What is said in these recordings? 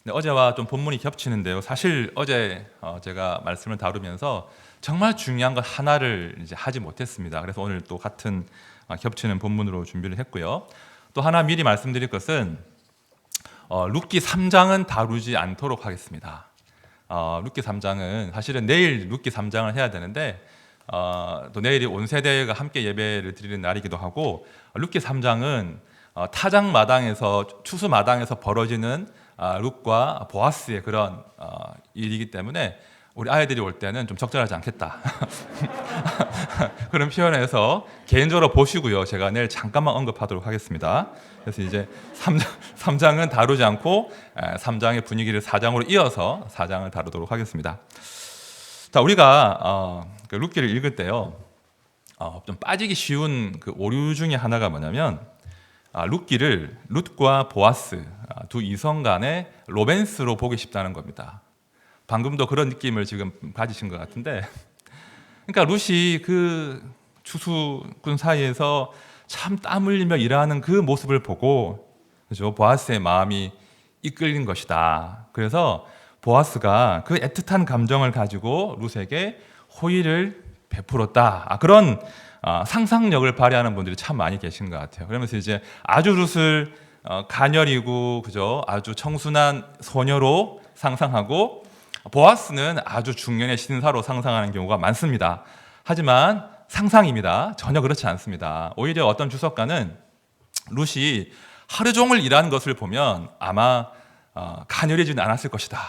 네, 어제와 좀 본문이 겹치는데요. 사실 어제 제가 말씀을 다루면서 정말 중요한 것 하나를 이제 하지 못했습니다. 그래서 오늘 또 같은 겹치는 본문으로 준비를 했고요. 또 하나 미리 말씀드릴 것은 룻기 3장은 다루지 않도록 하겠습니다. 룻기 3장은 사실은 내일 룻기 3장을 해야 되는데 또 내일이 온 세대가 함께 예배를 드리는 날이기도 하고, 룻기 3장은 타작 마당에서 추수 마당에서 벌어지는 룻과 보아스의 그런 일이기 때문에 우리 아이들이 올 때는 좀 적절하지 않겠다. 그런 표현에서 개인적으로 보시고요. 제가 내일 잠깐만 언급하도록 하겠습니다. 그래서 이제 3장은 다루지 않고 3장의 분위기를 4장으로 이어서 4장을 다루도록 하겠습니다. 자, 우리가 룻기를 읽을 때요, 좀 빠지기 쉬운 그 오류 중에 하나가 뭐냐면, 룻기를 룻과 보아스 두 이성 간의 로맨스로 보기 쉽다는 겁니다. 방금도 그런 느낌을 지금 가지신 것 같은데, 그러니까 룻이 그 추수꾼 사이에서 참 땀 흘리며 일하는 그 모습을 보고, 그죠? 보아스의 마음이 이끌린 것이다. 그래서 보아스가 그 애틋한 감정을 가지고 룻에게 호의를 베풀었다. 그런 상상력을 발휘하는 분들이 참 많이 계신 것 같아요. 그러면서 이제 아주 룻을 가녀리고, 그죠? 아주 청순한 소녀로 상상하고, 보아스는 아주 중년의 신사로 상상하는 경우가 많습니다. 하지만 상상입니다. 전혀 그렇지 않습니다. 오히려 어떤 주석가는 룻이 하루 종일 일하는 것을 보면 아마 가녀리지는 않았을 것이다.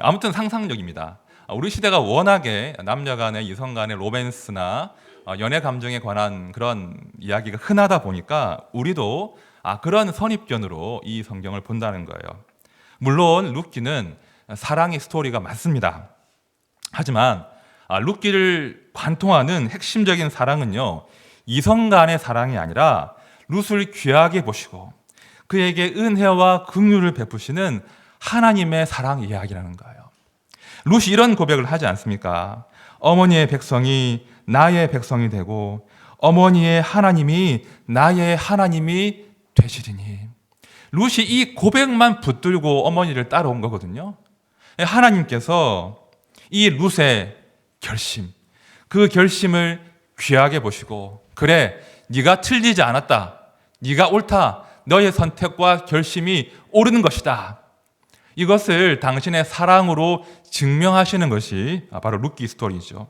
아무튼 상상력입니다. 우리 시대가 워낙에 남녀 간의 이성 간의 로맨스나 연애 감정에 관한 그런 이야기가 흔하다 보니까 우리도 그런 선입견으로 이 성경을 본다는 거예요. 물론 룻기는 사랑의 스토리가 맞습니다. 하지만 룻기를 관통하는 핵심적인 사랑은요, 이성 간의 사랑이 아니라 룻을 귀하게 보시고 그에게 은혜와 긍휼을 베푸시는 하나님의 사랑 이야기라는 거예요. 룻이 이런 고백을 하지 않습니까? 어머니의 백성이 나의 백성이 되고 어머니의 하나님이 나의 하나님이 되시리니. 룻이 이 고백만 붙들고 어머니를 따라온 거거든요. 하나님께서 이 룻의 결심, 그 결심을 귀하게 보시고, 그래, 네가 틀리지 않았다, 네가 옳다, 너의 선택과 결심이 옳은 것이다, 이것을 당신의 사랑으로 증명하시는 것이 바로 룻기 스토리죠.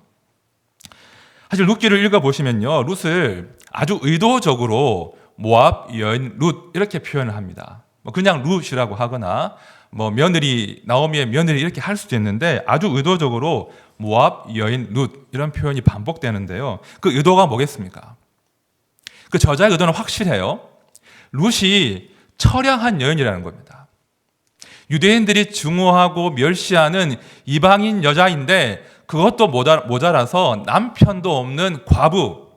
사실 룻기를 읽어보시면요, 룻을 아주 의도적으로 모압 여인 룻 이렇게 표현을 합니다. 그냥 룻이라고 하거나 며느리, 나오미의 며느리 이렇게 할 수도 있는데, 아주 의도적으로 모압 여인 룻 이런 표현이 반복되는데요. 그 의도가 뭐겠습니까? 그 저자의 의도는 확실해요. 룻이 처량한 여인이라는 겁니다. 유대인들이 증오하고 멸시하는 이방인 여자인데, 그것도 모자라서 남편도 없는 과부,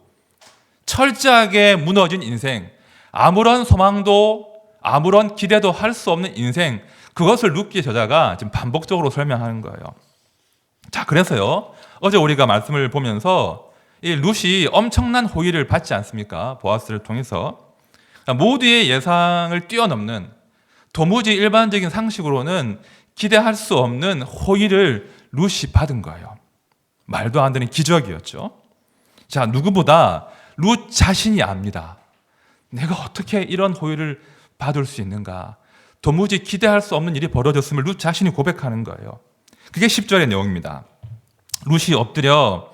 철저하게 무너진 인생, 아무런 소망도 아무런 기대도 할 수 없는 인생, 그것을 룻기 저자가 지금 반복적으로 설명하는 거예요. 자, 그래서요, 어제 우리가 말씀을 보면서 이 룻이 엄청난 호의를 받지 않습니까? 보아스를 통해서. 모두의 예상을 뛰어넘는, 도무지 일반적인 상식으로는 기대할 수 없는 호의를 룻이 받은 거예요. 말도 안 되는 기적이었죠. 자, 누구보다 룻 자신이 압니다. 내가 어떻게 이런 호의를 받을 수 있는가? 도무지 기대할 수 없는 일이 벌어졌음을 룻 자신이 고백하는 거예요. 그게 10절의 내용입니다. 룻이 엎드려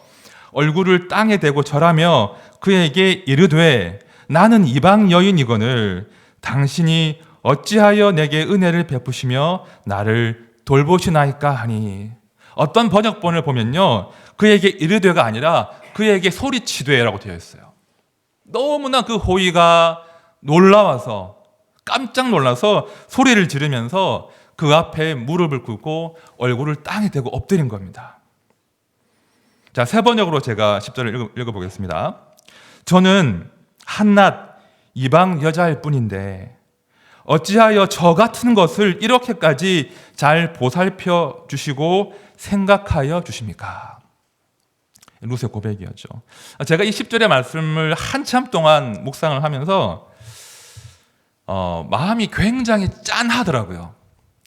얼굴을 땅에 대고 절하며 그에게 이르되, 나는 이방 여인이거늘 당신이 어찌하여 내게 은혜를 베푸시며 나를 돌보시나이까 하니. 어떤 번역본을 보면요, 그에게 이르되가 아니라 그에게 소리치되라고 되어 있어요. 너무나 그 호의가 놀라워서, 깜짝 놀라서 소리를 지르면서 그 앞에 무릎을 꿇고 얼굴을 땅에 대고 엎드린 겁니다. 자, 세 번역으로 제가 10절을 읽어보겠습니다. 저는 한낱 이방 여자일 뿐인데 어찌하여 저 같은 것을 이렇게까지 잘 보살펴 주시고 생각하여 주십니까? 룻의 고백이었죠. 제가 이 10절의 말씀을 한참 동안 묵상을 하면서 마음이 굉장히 짠하더라고요.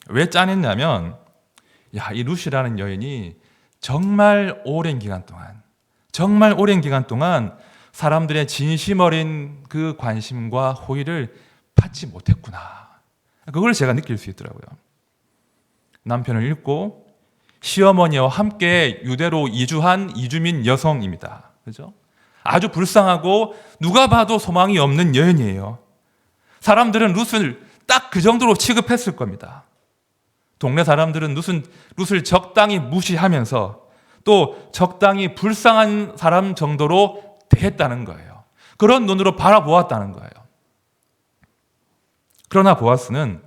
왜 짠했냐면 이 룻이라는 여인이 정말 오랜 기간 동안 사람들의 진심 어린 그 관심과 호의를 받지 못했구나. 그걸 제가 느낄 수 있더라고요. 남편을 잃고 시어머니와 함께 유대로 이주한 이주민 여성입니다. 그죠? 아주 불쌍하고 누가 봐도 소망이 없는 여인이에요. 사람들은 룻을 딱 그 정도로 취급했을 겁니다. 동네 사람들은 룻을 적당히 무시하면서 또 적당히 불쌍한 사람 정도로 대했다는 거예요. 그런 눈으로 바라보았다는 거예요. 그러나 보아스는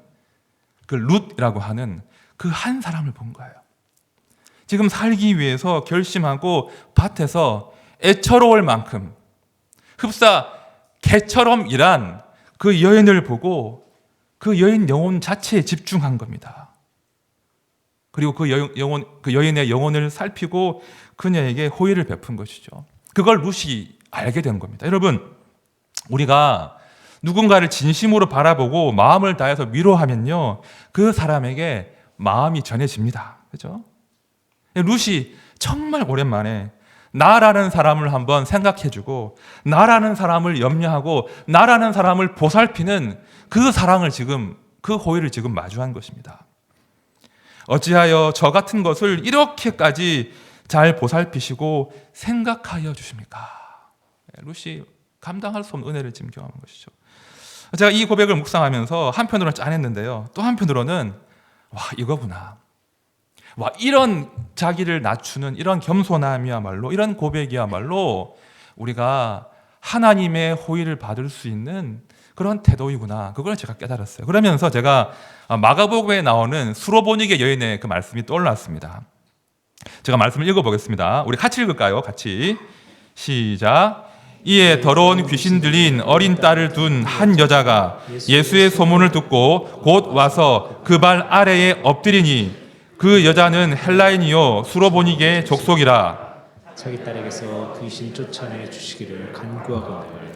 그 룻이라고 하는 그 한 사람을 본 거예요. 지금 살기 위해서 결심하고 밭에서 애처로울 만큼 흡사 개처럼 일한 그 여인을 보고 그 여인 영혼 자체에 집중한 겁니다. 그리고 그 여인의 영혼을 살피고 그녀에게 호의를 베푼 것이죠. 그걸 룻이 알게 된 겁니다. 여러분, 우리가 누군가를 진심으로 바라보고 마음을 다해서 위로하면요, 그 사람에게 마음이 전해집니다. 그죠? 룻이 정말 오랜만에 나라는 사람을 한번 생각해주고 나라는 사람을 염려하고 나라는 사람을 보살피는 그 사랑을 그 호의를 지금 마주한 것입니다. 어찌하여 저 같은 것을 이렇게까지 잘 보살피시고 생각하여 주십니까? 룻이 감당할 수 없는 은혜를 지금 경험한 것이죠. 제가 이 고백을 묵상하면서 한편으로는 짠했는데요, 또 한편으로는 이거구나. 이런 자기를 낮추는 이런 겸손함이야말로, 이런 고백이야말로 우리가 하나님의 호의를 받을 수 있는 그런 태도이구나. 그걸 제가 깨달았어요. 그러면서 제가 마가복음에 나오는 수로보니게 여인의 그 말씀이 떠올랐습니다. 제가 말씀을 읽어보겠습니다. 우리 같이 읽을까요? 같이. 시작. 이에 더러운 귀신 들린 어린 딸을 둔 한 여자가 예수의 소문을 듣고 곧 와서 그 발 아래에 엎드리니 그 여자는 헬라인이요 수로보니게 족속이라. 자기 딸에게서 귀신 쫓아내 주시기를 간구하거늘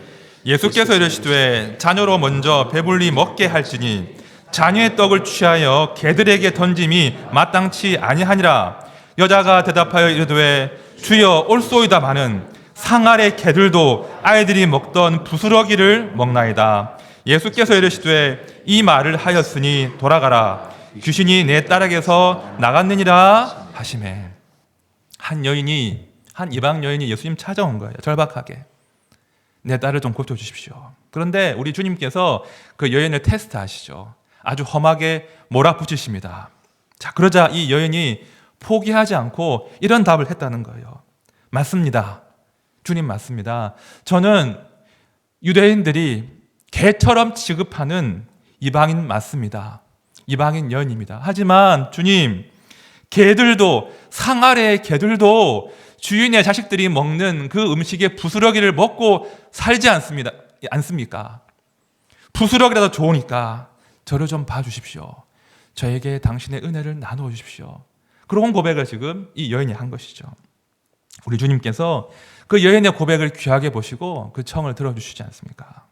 예수께서 이르시되 자녀로 먼저 배불리 먹게 할지니 자녀의 떡을 취하여 개들에게 던짐이 마땅치 아니하니라. 여자가 대답하여 이르되 주여 올소이다마는 상 아래 개들도 아이들이 먹던 부스러기를 먹나이다. 예수께서 이르시되 이 말을 하였으니 돌아가라. 귀신이 내 딸에게서 나갔느니라 하시매. 한 이방 여인이 예수님 찾아온 거예요. 절박하게. 내 딸을 좀 고쳐주십시오. 그런데 우리 주님께서 그 여인을 테스트하시죠. 아주 험하게 몰아붙이십니다. 자, 그러자 이 여인이 포기하지 않고 이런 답을 했다는 거예요. 맞습니다. 주님 맞습니다. 저는 유대인들이 개처럼 취급하는 이방인 맞습니다. 이방인 여인입니다. 하지만 주님, 상 아래의 개들도 주인의 자식들이 먹는 그 음식의 부스러기를 먹고 살지 않습니까? 부스러기라도 좋으니까 저를 좀 봐주십시오. 저에게 당신의 은혜를 나누어 주십시오. 그런 고백을 지금 이 여인이 한 것이죠. 우리 주님께서 그 여인의 고백을 귀하게 보시고 그 청을 들어주시지 않습니까?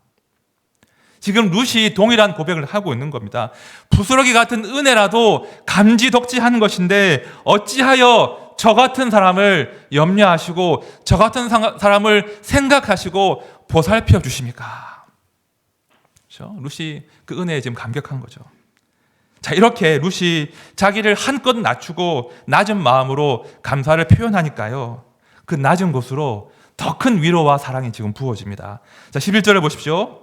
지금 룻이 동일한 고백을 하고 있는 겁니다. 부스러기 같은 은혜라도 감지덕지하는 것인데 어찌하여 저 같은 사람을 염려하시고 저 같은 사람을 생각하시고 보살펴 주십니까? 그렇죠? 룻이 그 은혜에 지금 감격한 거죠. 자, 이렇게 룻이 자기를 한껏 낮추고 낮은 마음으로 감사를 표현하니까요, 그 낮은 곳으로 더 큰 위로와 사랑이 지금 부어집니다. 자, 11절을 보십시오.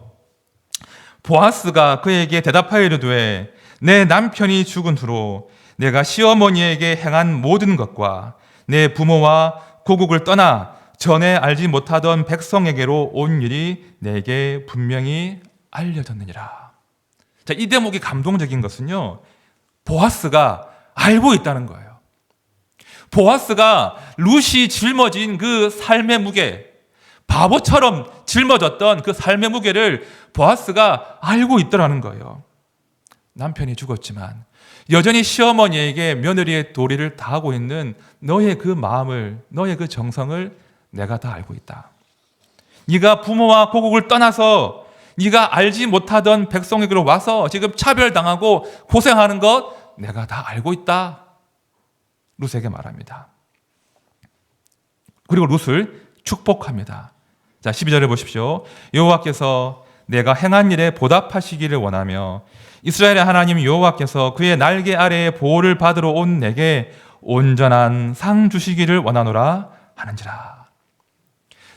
보아스가 그에게 대답하여 이르되 내 남편이 죽은 후로 내가 시어머니에게 행한 모든 것과 내 부모와 고국을 떠나 전에 알지 못하던 백성에게로 온 일이 내게 분명히 알려졌느니라. 자, 이 대목이 감동적인 것은요, 보아스가 알고 있다는 거예요. 보아스가 룻이 짊어진 그 삶의 무게, 바보처럼 짊어졌던 그 삶의 무게를 보아스가 알고 있더라는 거예요. 남편이 죽었지만 여전히 시어머니에게 며느리의 도리를 다하고 있는 너의 그 마음을, 너의 그 정성을 내가 다 알고 있다. 네가 부모와 고국을 떠나서 네가 알지 못하던 백성에게로 와서 지금 차별당하고 고생하는 것 내가 다 알고 있다. 룻에게 말합니다. 그리고 룻을 축복합니다. 자, 12절에 보십시오. 여호와께서 내가 행한 일에 보답하시기를 원하며 이스라엘의 하나님 여호와께서 그의 날개 아래에 보호를 받으러 온 내게 온전한 상 주시기를 원하노라 하는지라.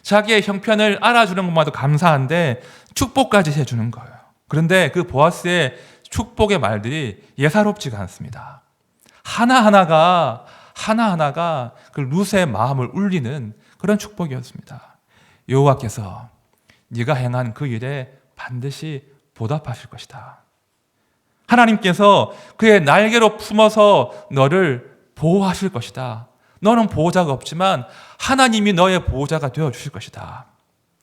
자기의 형편을 알아주는 것만도 감사한데 축복까지 해주는 거예요. 그런데 그 보아스의 축복의 말들이 예사롭지가 않습니다. 하나하나가 그 룻의 마음을 울리는 그런 축복이었습니다. 여호와께서 네가 행한 그 일에 반드시 보답하실 것이다. 하나님께서 그의 날개로 품어서 너를 보호하실 것이다. 너는 보호자가 없지만 하나님이 너의 보호자가 되어주실 것이다.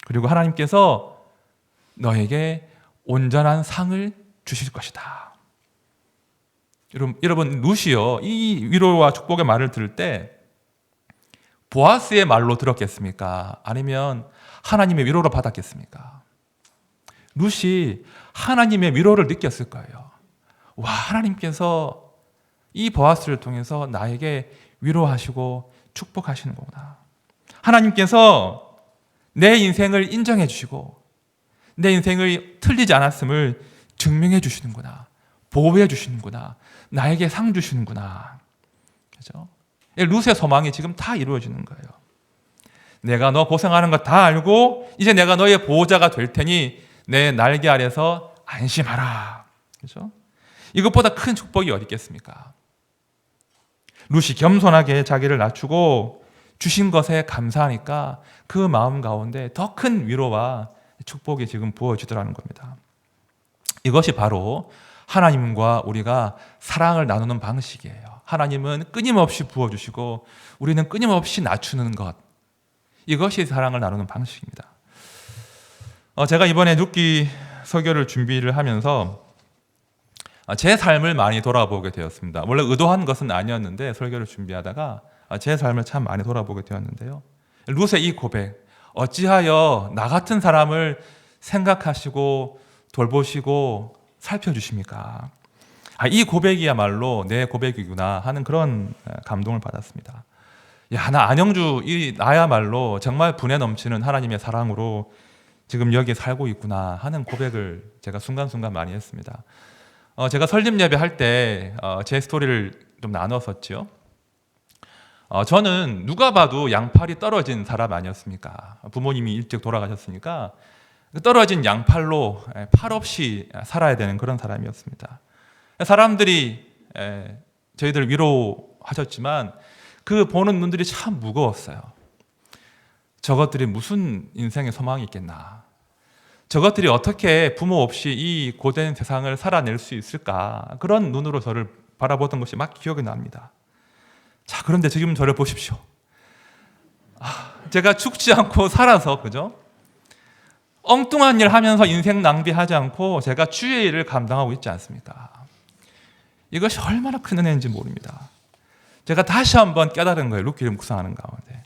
그리고 하나님께서 너에게 온전한 상을 주실 것이다. 여러분 룻이요, 이 위로와 축복의 말을 들을 때 보아스의 말로 들었겠습니까? 아니면 하나님의 위로를 받았겠습니까? 룻이 하나님의 위로를 느꼈을 거예요. 와, 하나님께서 이 보아스를 통해서 나에게 위로하시고 축복하시는 거구나. 하나님께서 내 인생을 인정해 주시고 내 인생을 틀리지 않았음을 증명해 주시는구나. 보호해 주시는구나. 나에게 상 주시는구나. 그죠? 룻의 소망이 지금 다 이루어지는 거예요. 내가 너 고생하는 거 다 알고 이제 내가 너의 보호자가 될 테니 내 날개 아래서 안심하라. 그죠? 이것보다 큰 축복이 어디 있겠습니까? 룻이 겸손하게 자기를 낮추고 주신 것에 감사하니까 그 마음 가운데 더 큰 위로와 축복이 지금 부어지더라는 겁니다. 이것이 바로 하나님과 우리가 사랑을 나누는 방식이에요. 하나님은 끊임없이 부어주시고 우리는 끊임없이 낮추는 것. 이것이 사랑을 나누는 방식입니다. 제가 이번에 룻기 설교를 준비를 하면서 제 삶을 많이 돌아보게 되었습니다. 원래 의도한 것은 아니었는데 설교를 준비하다가 제 삶을 참 많이 돌아보게 되었는데요. 룻의 이 고백, 어찌하여 나 같은 사람을 생각하시고 돌보시고 살펴주십니까? 이 고백이야말로 내 고백이구나 하는 그런 감동을 받았습니다. 야, 나 안영주, 나야말로 정말 분에 넘치는 하나님의 사랑으로 지금 여기에 살고 있구나 하는 고백을 제가 순간순간 많이 했습니다. 제가 설립 예배 할 때 제 스토리를 좀 나눴었죠. 저는 누가 봐도 양팔이 떨어진 사람 아니었습니까? 부모님이 일찍 돌아가셨으니까 떨어진 양팔로 팔 없이 살아야 되는 그런 사람이었습니다. 사람들이 저희들 위로하셨지만 그 보는 눈들이 참 무거웠어요. 저것들이 무슨 인생의 소망이 있겠나? 저것들이 어떻게 부모 없이 이 고된 세상을 살아낼 수 있을까? 그런 눈으로 저를 바라보던 것이 막 기억이 납니다. 자, 그런데 지금 저를 보십시오. 제가 죽지 않고 살아서, 그죠? 엉뚱한 일 하면서 인생 낭비하지 않고 제가 주의 일을 감당하고 있지 않습니까? 이것이 얼마나 큰 은혜인지 모릅니다. 제가 다시 한번 깨달은 거예요. 룻기를 묵상하는 가운데.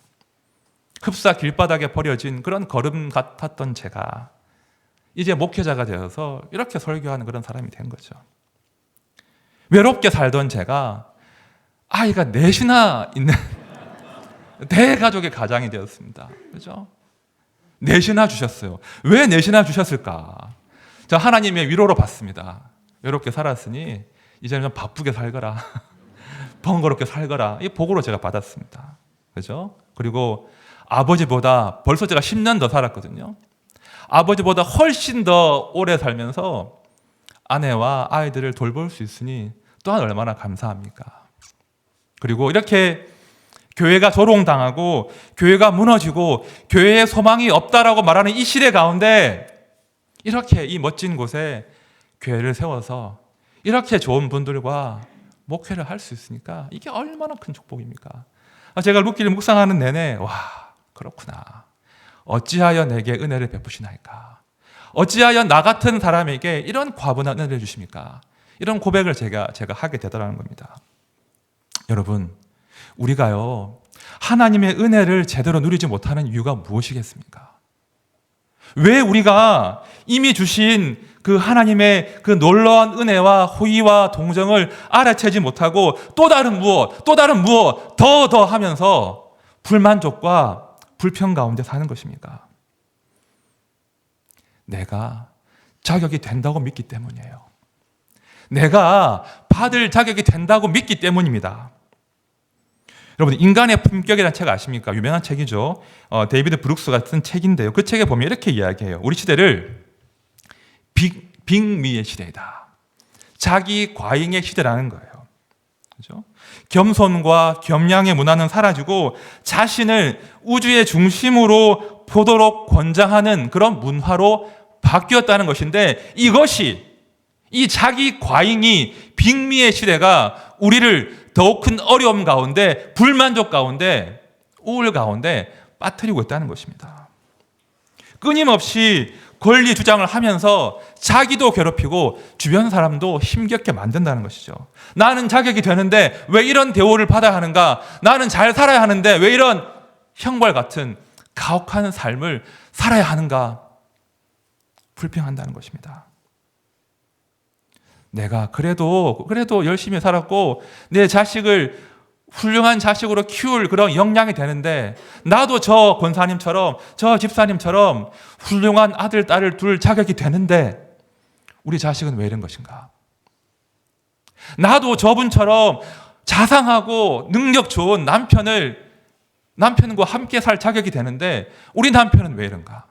흡사 길바닥에 버려진 그런 걸음 같았던 제가 이제 목회자가 되어서 이렇게 설교하는 그런 사람이 된 거죠. 외롭게 살던 제가 아이가 넷이나 있는 대가족의 가장이 되었습니다. 그죠? 넷이나 주셨어요. 왜 넷이나 주셨을까? 저 하나님의 위로로 받습니다. 외롭게 살았으니 이제는 좀 바쁘게 살거라. 번거롭게 살거라. 이 복으로 제가 받았습니다. 그죠? 그리고 아버지보다 벌써 제가 10년 더 살았거든요. 아버지보다 훨씬 더 오래 살면서 아내와 아이들을 돌볼 수 있으니 또한 얼마나 감사합니까? 그리고 이렇게 교회가 조롱당하고 교회가 무너지고 교회에 소망이 없다라고 말하는 이 시대 가운데 이렇게 이 멋진 곳에 교회를 세워서 이렇게 좋은 분들과 목회를 할 수 있으니까 이게 얼마나 큰 축복입니까? 제가 룻기를 묵상하는 내내 와, 그렇구나. 어찌하여 내게 은혜를 베푸시나이까? 어찌하여 나 같은 사람에게 이런 과분한 은혜를 주십니까? 이런 고백을 제가 하게 되더라는 겁니다. 여러분, 우리가요 하나님의 은혜를 제대로 누리지 못하는 이유가 무엇이겠습니까? 왜 우리가 이미 주신 그 하나님의 그 놀라운 은혜와 호의와 동정을 알아채지 못하고 또 다른 무엇, 더 하면서 불만족과 불평 가운데 사는 것입니까? 내가 자격이 된다고 믿기 때문이에요. 내가 받을 자격이 된다고 믿기 때문입니다. 여러분, 인간의 품격이라는 책 아십니까? 유명한 책이죠. 데이비드 브룩스가 쓴 책인데요. 그 책에 보면 이렇게 이야기해요. 우리 시대를 빅미의 시대이다. 자기 과잉의 시대라는 거예요. 그죠? 겸손과 겸양의 문화는 사라지고 자신을 우주의 중심으로 보도록 권장하는 그런 문화로 바뀌었다는 것인데, 이 자기 과잉이 빅미의 시대가 우리를 더욱 큰 어려움 가운데, 불만족 가운데, 우울 가운데 빠뜨리고 있다는 것입니다. 끊임없이 권리 주장을 하면서 자기도 괴롭히고 주변 사람도 힘겹게 만든다는 것이죠. 나는 자격이 되는데 왜 이런 대우를 받아야 하는가? 나는 잘 살아야 하는데 왜 이런 형벌 같은 가혹한 삶을 살아야 하는가? 불평한다는 것입니다. 내가 그래도 열심히 살았고 내 자식을 훌륭한 자식으로 키울 그런 역량이 되는데, 나도 저 권사님처럼, 저 집사님처럼 훌륭한 아들, 딸을 둘 자격이 되는데 우리 자식은 왜 이런 것인가? 나도 저분처럼 자상하고 능력 좋은 남편과 함께 살 자격이 되는데 우리 남편은 왜 이런가?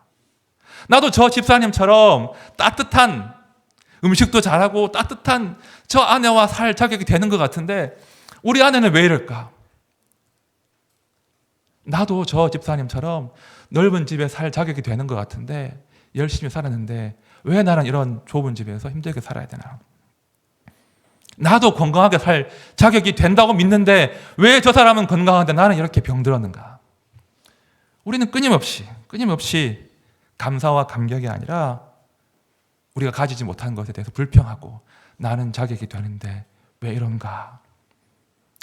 나도 저 집사님처럼 따뜻한 음식도 잘하고 따뜻한 저 아내와 살 자격이 되는 것 같은데 우리 아내는 왜 이럴까? 나도 저 집사님처럼 넓은 집에 살 자격이 되는 것 같은데 열심히 살았는데 왜 나는 이런 좁은 집에서 힘들게 살아야 되나? 나도 건강하게 살 자격이 된다고 믿는데 왜 저 사람은 건강한데 나는 이렇게 병들었는가? 우리는 끊임없이 감사와 감격이 아니라 우리가 가지지 못한 것에 대해서 불평하고 나는 자격이 되는데 왜 이런가?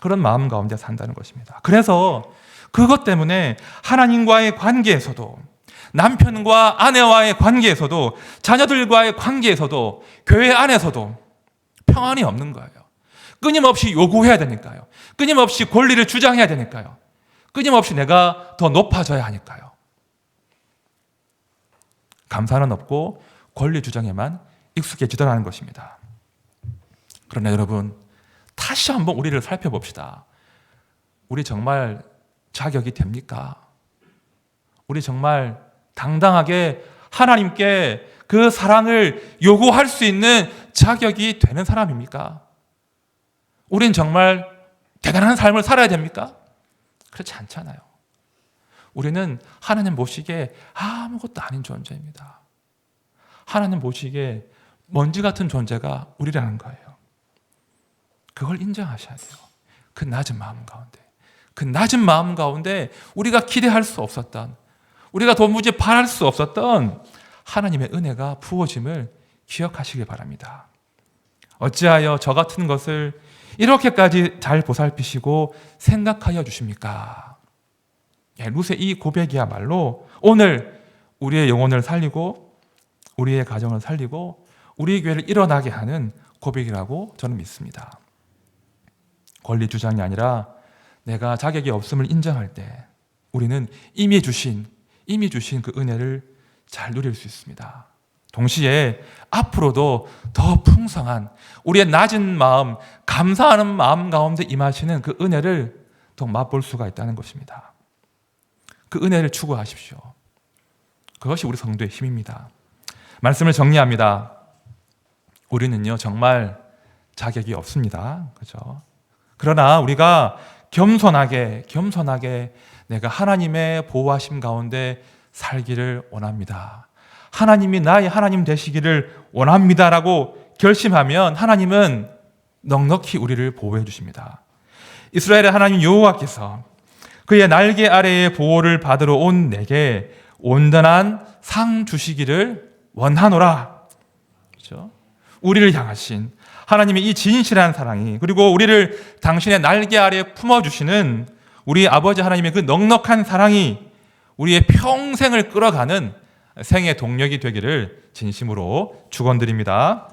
그런 마음 가운데 산다는 것입니다. 그래서 그것 때문에 하나님과의 관계에서도, 남편과 아내와의 관계에서도, 자녀들과의 관계에서도, 교회 안에서도 평안이 없는 거예요. 끊임없이 요구해야 되니까요. 끊임없이 권리를 주장해야 되니까요. 끊임없이 내가 더 높아져야 하니까요. 감사는 없고 권리 주장에만 익숙해지더라는 것입니다. 그러나 여러분, 다시 한번 우리를 살펴봅시다. 우리 정말 자격이 됩니까? 우리 정말 당당하게 하나님께 그 사랑을 요구할 수 있는 자격이 되는 사람입니까? 우린 정말 대단한 삶을 살아야 됩니까? 그렇지 않잖아요. 우리는 하나님 보시기에 아무것도 아닌 존재입니다. 하나님 보시기에 먼지 같은 존재가 우리라는 거예요. 그걸 인정하셔야 돼요. 그 낮은 마음 가운데 우리가 기대할 수 없었던, 우리가 도무지 바랄 수 없었던 하나님의 은혜가 부어짐을 기억하시길 바랍니다. 어찌하여 저 같은 것을 이렇게까지 잘 보살피시고 생각하여 주십니까? 룻의 이 고백이야말로 오늘 우리의 영혼을 살리고 우리의 가정을 살리고 우리 교회를 일어나게 하는 고백이라고 저는 믿습니다. 권리 주장이 아니라 내가 자격이 없음을 인정할 때 우리는 이미 주신 그 은혜를 잘 누릴 수 있습니다. 동시에 앞으로도 더 풍성한 우리의 낮은 마음, 감사하는 마음 가운데 임하시는 그 은혜를 더 맛볼 수가 있다는 것입니다. 그 은혜를 추구하십시오. 그것이 우리 성도의 힘입니다. 말씀을 정리합니다. 우리는요, 정말 자격이 없습니다. 그죠? 그러나 우리가 겸손하게 내가 하나님의 보호하심 가운데 살기를 원합니다. 하나님이 나의 하나님 되시기를 원합니다라고 결심하면 하나님은 넉넉히 우리를 보호해 주십니다. 이스라엘의 하나님 여호와께서 그의 날개 아래의 보호를 받으러 온 내게 온전한 상 주시기를 원하노라. 그렇죠? 우리를 향하신 하나님의 이 진실한 사랑이, 그리고 우리를 당신의 날개 아래에 품어주시는 우리 아버지 하나님의 그 넉넉한 사랑이 우리의 평생을 끌어가는 생의 동력이 되기를 진심으로 축원드립니다.